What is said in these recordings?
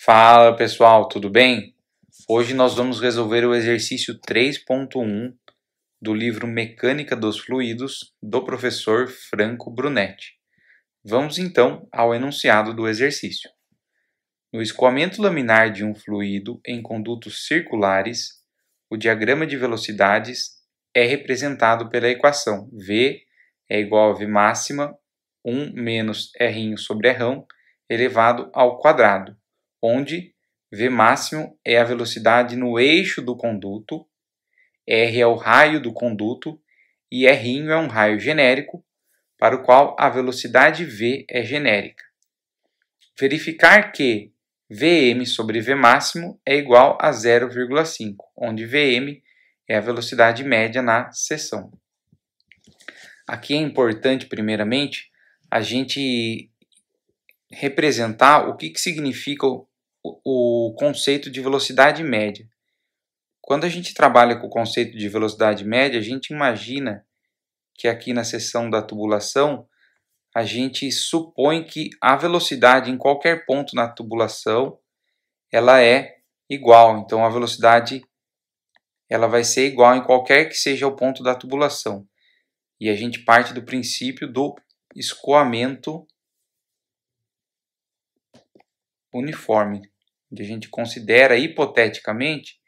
Fala pessoal, tudo bem? Hoje nós vamos resolver o exercício 3.1 do livro Mecânica dos Fluidos, do professor Franco Brunetti. Vamos então ao enunciado do exercício. No escoamento laminar de um fluido em condutos circulares, o diagrama de velocidades é representado pela equação V é igual a V máxima 1 menos R sobre R elevado ao quadrado, onde V máximo é a velocidade no eixo do conduto, R é o raio do conduto e R é um raio genérico, para o qual a velocidade V é genérica. Verificar que Vm sobre V máximo é igual a 0,5, onde Vm é a velocidade média na seção. Aqui é importante, primeiramente, a gente representar o que significa o conceito de velocidade média. Quando a gente trabalha com o conceito de velocidade média, a gente imagina que aqui na seção da tubulação, a gente supõe que a velocidade em qualquer ponto na tubulação, ela é igual. Então, a velocidade ela vai ser igual em qualquer que seja o ponto da tubulação. E a gente parte do princípio do escoamento uniforme, onde a gente considera hipoteticamente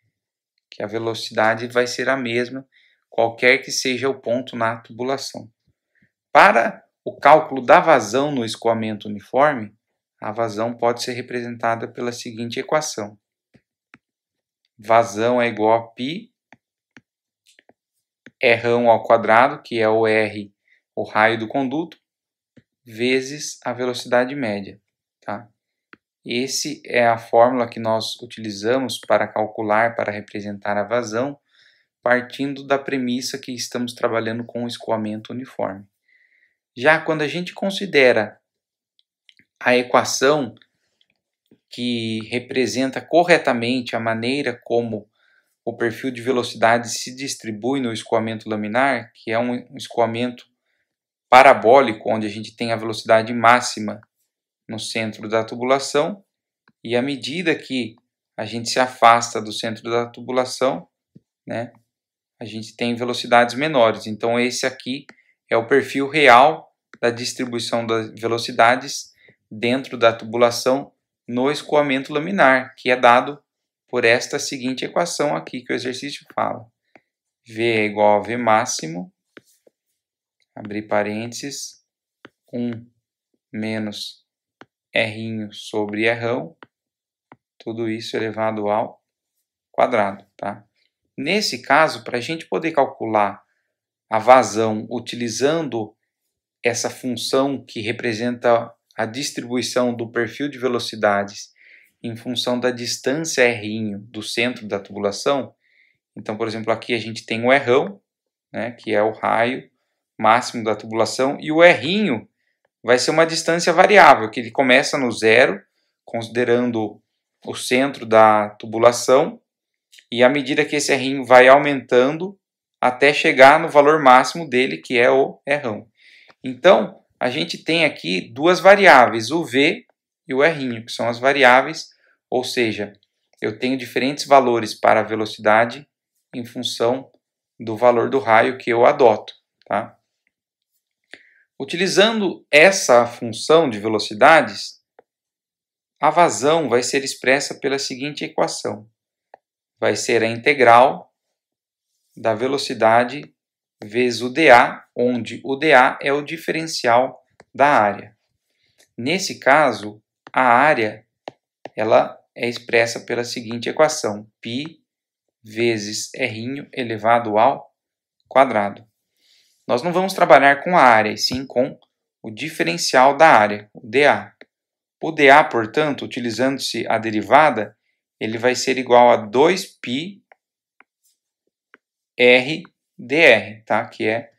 que a velocidade vai ser a mesma, qualquer que seja o ponto na tubulação. Para o cálculo da vazão no escoamento uniforme, a vazão pode ser representada pela seguinte equação. Vazão é igual a π, R ao quadrado, que é o R, o raio do conduto, vezes a velocidade média. Tá? Essa é a fórmula que nós utilizamos para calcular, para representar a vazão, partindo da premissa que estamos trabalhando com o escoamento uniforme. Já quando a gente considera a equação que representa corretamente a maneira como o perfil de velocidade se distribui no escoamento laminar, que é um escoamento parabólico, onde a gente tem a velocidade máxima no centro da tubulação, e à medida que a gente se afasta do centro da tubulação, né, a gente tem velocidades menores. Então esse aqui é o perfil real da distribuição das velocidades dentro da tubulação no escoamento laminar, que é dado por esta seguinte equação aqui que o exercício fala. V é igual a V máximo, abrir parênteses, 1 menos R sobre R, tudo isso elevado ao quadrado. Tá? Nesse caso, para a gente poder calcular a vazão utilizando essa função que representa a distribuição do perfil de velocidades em função da distância R do centro da tubulação, então, por exemplo, aqui a gente tem o R, né, que é o raio máximo da tubulação, e o R vai ser uma distância variável, que ele começa no zero, considerando o centro da tubulação, e à medida que esse R vai aumentando, até chegar no valor máximo dele, que é o R. Então, a gente tem aqui duas variáveis, o V e o R, que são as variáveis, ou seja, eu tenho diferentes valores para a velocidade em função do valor do raio que eu adoto. Tá? Utilizando essa função de velocidades, a vazão vai ser expressa pela seguinte equação. Vai ser a integral da velocidade vezes o dA, onde o dA é o diferencial da área. Nesse caso, a área ela é expressa pela seguinte equação. π vezes R elevado ao quadrado. Nós não vamos trabalhar com a área, e sim com o diferencial da área, o dA. O dA, portanto, utilizando-se a derivada, ele vai ser igual a 2π R dr, tá? Que é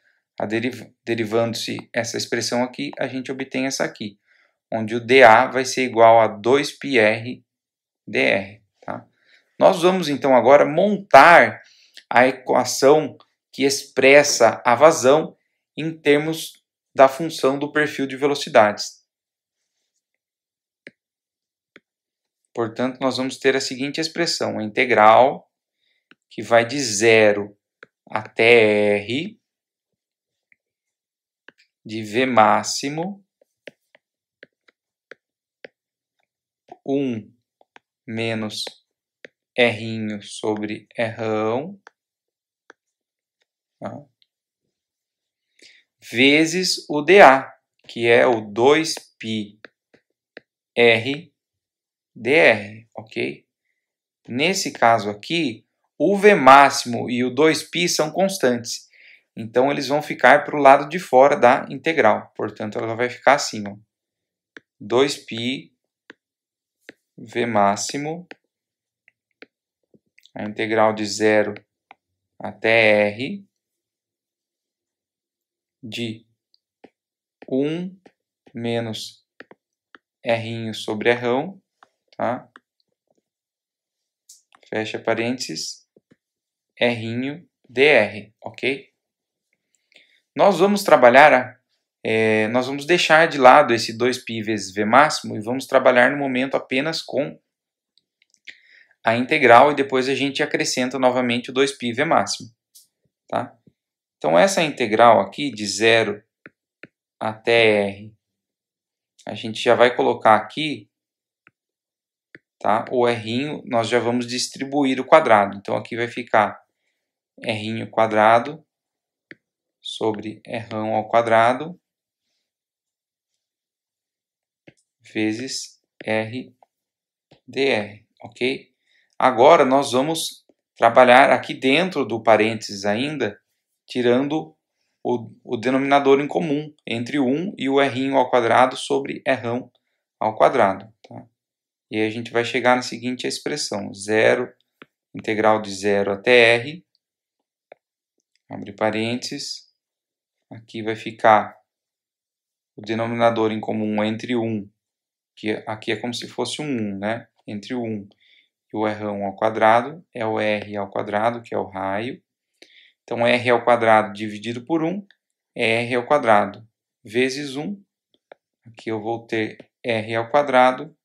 derivando-se essa expressão aqui, a gente obtém essa aqui, onde o dA vai ser igual a 2πr dr. Tá? Nós vamos então agora montar a equação que expressa a vazão em termos da função do perfil de velocidades. Portanto, nós vamos ter a seguinte expressão, a integral que vai de 0 até r de v máximo 1 menos r sobre r, tá? Vezes o dA, que é o 2πr dr, ok? Nesse caso aqui, o v máximo e o 2π são constantes, então eles vão ficar para o lado de fora da integral, portanto ela vai ficar assim, ó, 2π v máximo, a integral de 0 até r, de 1 menos r sobre r, tá? Fecha parênteses, r dr, ok? Nós vamos trabalhar, nós vamos deixar de lado esse 2π vezes v máximo e vamos trabalhar no momento apenas com a integral e depois a gente acrescenta novamente o 2π v máximo, tá? Então essa integral aqui de 0 até r, a gente já vai colocar aqui, tá? O r nós já vamos distribuir o quadrado, então aqui vai ficar r quadrado sobre r ao quadrado vezes r dr, ok? Agora nós vamos trabalhar aqui dentro do parênteses ainda, tirando o denominador em comum entre o 1 e o r ao quadrado sobre r ao quadrado, tá? E aí a gente vai chegar na seguinte expressão, 0, integral de 0 até r, abre parênteses, aqui vai ficar o denominador em comum entre 1, que aqui é como se fosse um 1, né? Entre o 1 e o r ao quadrado, é o r ao quadrado, que é o raio. Então, r ao quadrado dividido por 1 é r ao quadrado vezes 1. Aqui eu vou ter r ao quadrado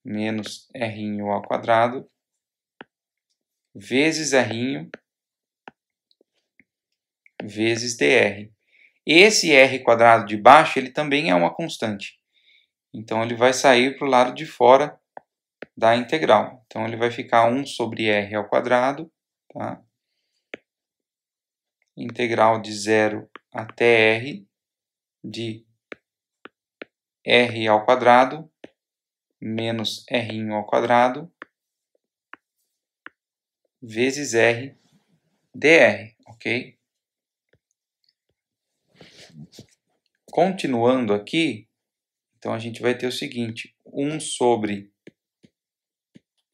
menos r ao quadrado vezes r vezes dr. Esse r quadrado de baixo, ele também é uma constante. Então, ele vai sair para o lado de fora da integral. Então, ele vai ficar 1 sobre r ao quadrado, tá? Integral de 0 até r de r ao quadrado menos r ao quadrado vezes r dr, ok? Continuando aqui, então a gente vai ter o seguinte, 1 sobre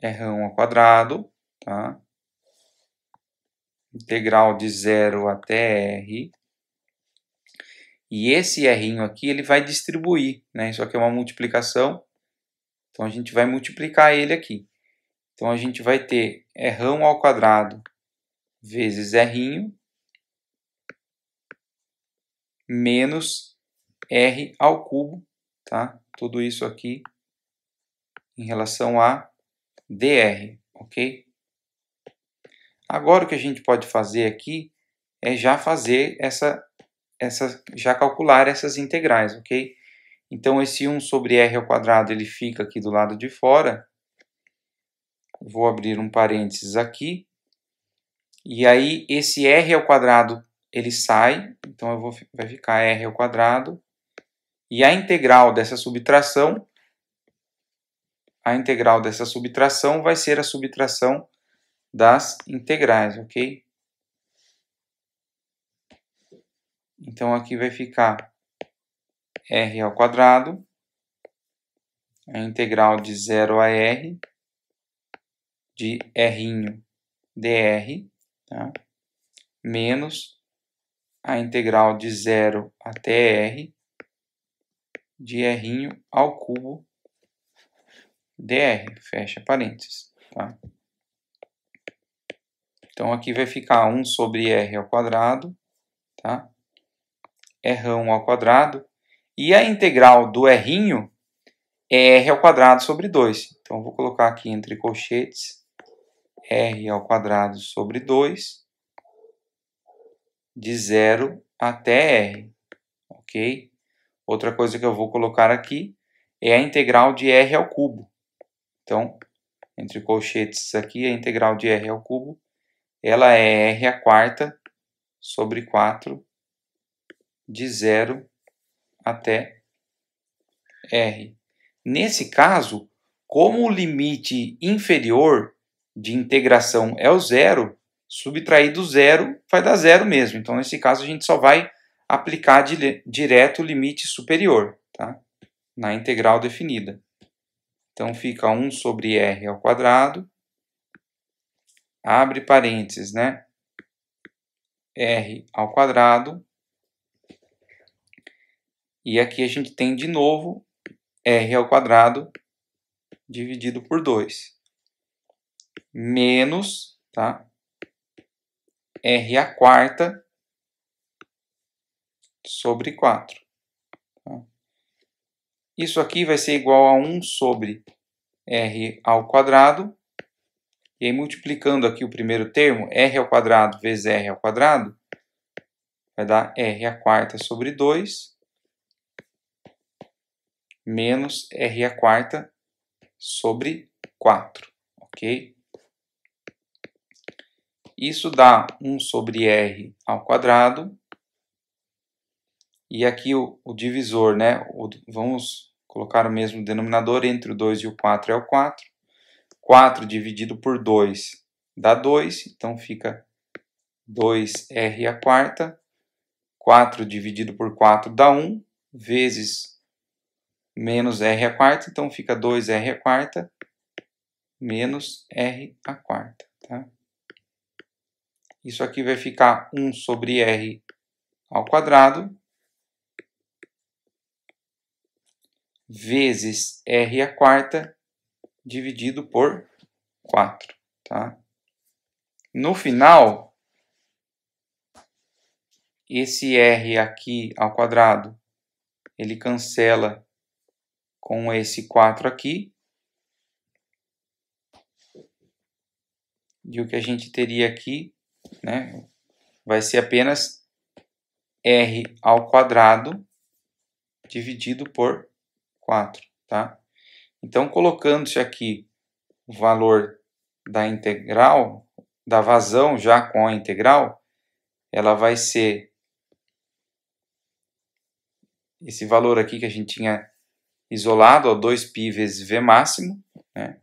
r ao quadrado, tá? Integral de 0 até r. E esse r aqui, ele vai distribuir, né? Isso aqui é uma multiplicação, então a gente vai multiplicar ele aqui. Então a gente vai ter r ao quadrado vezes r menos r ao cubo, tá? Tudo isso aqui em relação a dr, ok? Agora o que a gente pode fazer aqui é já fazer já calcular essas integrais, ok? Então esse 1 sobre r ao quadrado ele fica aqui do lado de fora. Vou abrir um parênteses aqui. E aí esse r ao quadrado ele sai, então vai ficar r ao quadrado. E a integral dessa subtração vai ser a subtração das integrais, ok? Então aqui vai ficar r ao quadrado, a integral de 0 a r, de r dr, tá? Menos a integral de 0 até r, de r ao cubo dr, fecha parênteses, tá? Então aqui vai ficar 1 sobre r ao quadrado, tá? R ao quadrado, e a integral do r R ao quadrado sobre 2. Então, eu vou colocar aqui entre colchetes R ao quadrado sobre 2, de 0 até R, ok? Outra coisa que eu vou colocar aqui é a integral de R ao cubo. Então, entre colchetes aqui, a integral de R ao cubo, ela é R à quarta sobre 4, de 0 até R. Nesse caso, como o limite inferior de integração é o zero, subtrair do zero vai dar zero mesmo. Então, nesse caso, a gente só vai aplicar direto o limite superior, tá? Na integral definida. Então, fica 1 sobre R ao quadrado, abre parênteses, né? R ao quadrado. E aqui a gente tem de novo R ao quadrado dividido por 2. Menos, tá? R à quarta sobre 4. Tá? Isso aqui vai ser igual a 1 sobre R ao quadrado. E aí, multiplicando aqui o primeiro termo, R ao quadrado vezes R ao quadrado, vai dar R à quarta sobre 2, menos R à quarta sobre 4, ok? Isso dá 1 sobre R ao quadrado. E aqui o divisor, né? Vamos colocar o mesmo denominador entre o 2 e o 4 é o 4. 4 dividido por 2 dá 2, então fica 2R à quarta. 4 dividido por 4 dá 1, vezes menos R à quarta, então fica 2R à quarta menos R à quarta. Tá? Isso aqui vai ficar 1 sobre R ao quadrado vezes R à quarta dividido por 4. Tá? No final, esse R aqui ao quadrado, ele cancela com esse 4 aqui. E o que a gente teria aqui, né, vai ser apenas R ao quadrado dividido por 4, tá? Então, colocando-se aqui o valor da integral, da vazão já com a integral, ela vai ser esse valor aqui que a gente tinha isolado, ó, 2π vezes V máximo, né?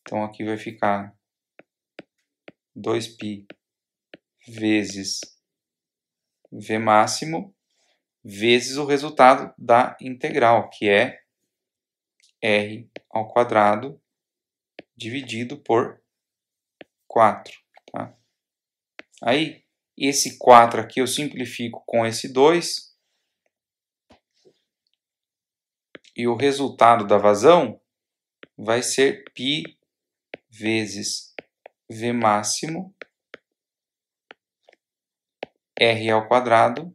Então, aqui vai ficar 2π vezes V máximo, vezes o resultado da integral, que é R ao quadrado dividido por 4. Tá? Aí, esse 4 aqui eu simplifico com esse 2. E o resultado da vazão vai ser π vezes V máximo R ao quadrado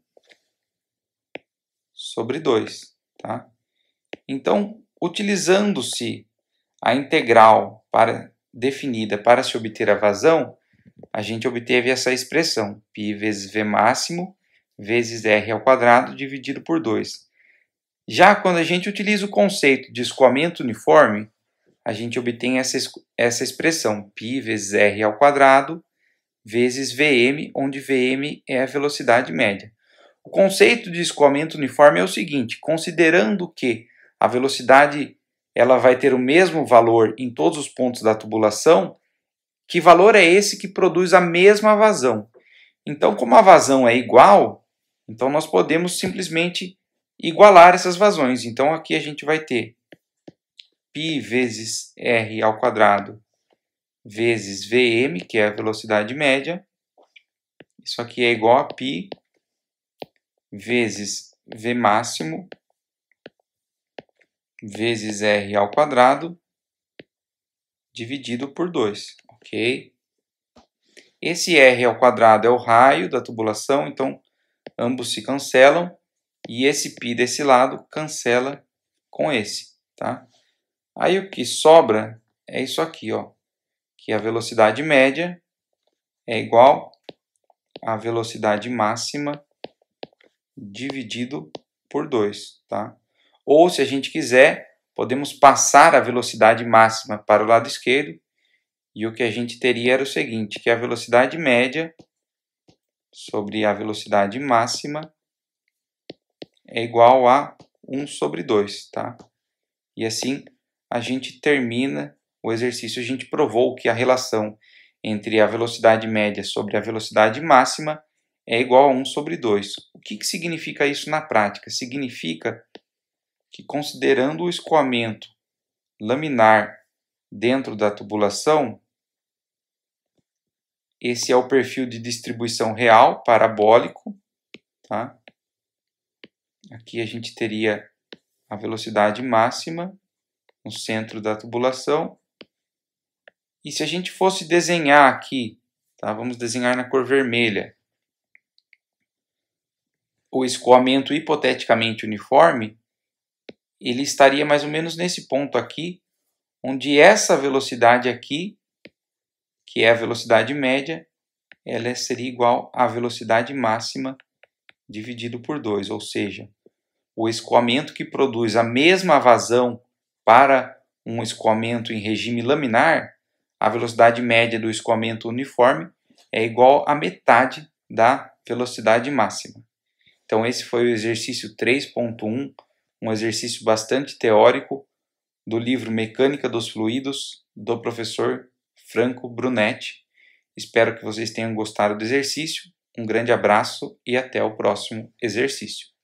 sobre 2. Tá? Então, utilizando-se a integral definida para se obter a vazão, a gente obteve essa expressão, π vezes V máximo vezes R ao quadrado dividido por 2. Já quando a gente utiliza o conceito de escoamento uniforme, a gente obtém essa expressão, π vezes R ao quadrado vezes Vm, onde Vm é a velocidade média. O conceito de escoamento uniforme é o seguinte: considerando que a velocidade ela vai ter o mesmo valor em todos os pontos da tubulação, que valor é esse que produz a mesma vazão? Então, como a vazão é igual, então nós podemos simplesmente igualar essas vazões. Então, aqui a gente vai ter π vezes R ao quadrado vezes Vm, que é a velocidade média. Isso aqui é igual a π vezes V máximo vezes R ao quadrado dividido por 2, ok? Esse R ao quadrado é o raio da tubulação, então ambos se cancelam, e esse π desse lado cancela com esse. tá? Aí o que sobra é isso aqui, ó, que a velocidade média é igual à velocidade máxima dividido por 2, tá? Ou, se a gente quiser, podemos passar a velocidade máxima para o lado esquerdo, e o que a gente teria era o seguinte, que a velocidade média sobre a velocidade máxima é igual a 1 sobre 2, tá? E assim a gente termina o exercício. A gente provou que a relação entre a velocidade média sobre a velocidade máxima é igual a 1 sobre 2. O que significa isso na prática? Significa que, considerando o escoamento laminar dentro da tubulação, esse é o perfil de distribuição real parabólico, tá? Aqui a gente teria a velocidade máxima no centro da tubulação. E se a gente fosse desenhar aqui, tá? Vamos desenhar na cor vermelha, o escoamento hipoteticamente uniforme, ele estaria mais ou menos nesse ponto aqui, onde essa velocidade aqui, que é a velocidade média, ela seria igual à velocidade máxima dividido por 2, ou seja, o escoamento que produz a mesma vazão para um escoamento em regime laminar, a velocidade média do escoamento uniforme é igual à metade da velocidade máxima. Então esse foi o exercício 3.1, um exercício bastante teórico do livro Mecânica dos Fluidos, do professor Franco Brunetti. Espero que vocês tenham gostado do exercício. Um grande abraço e até o próximo exercício.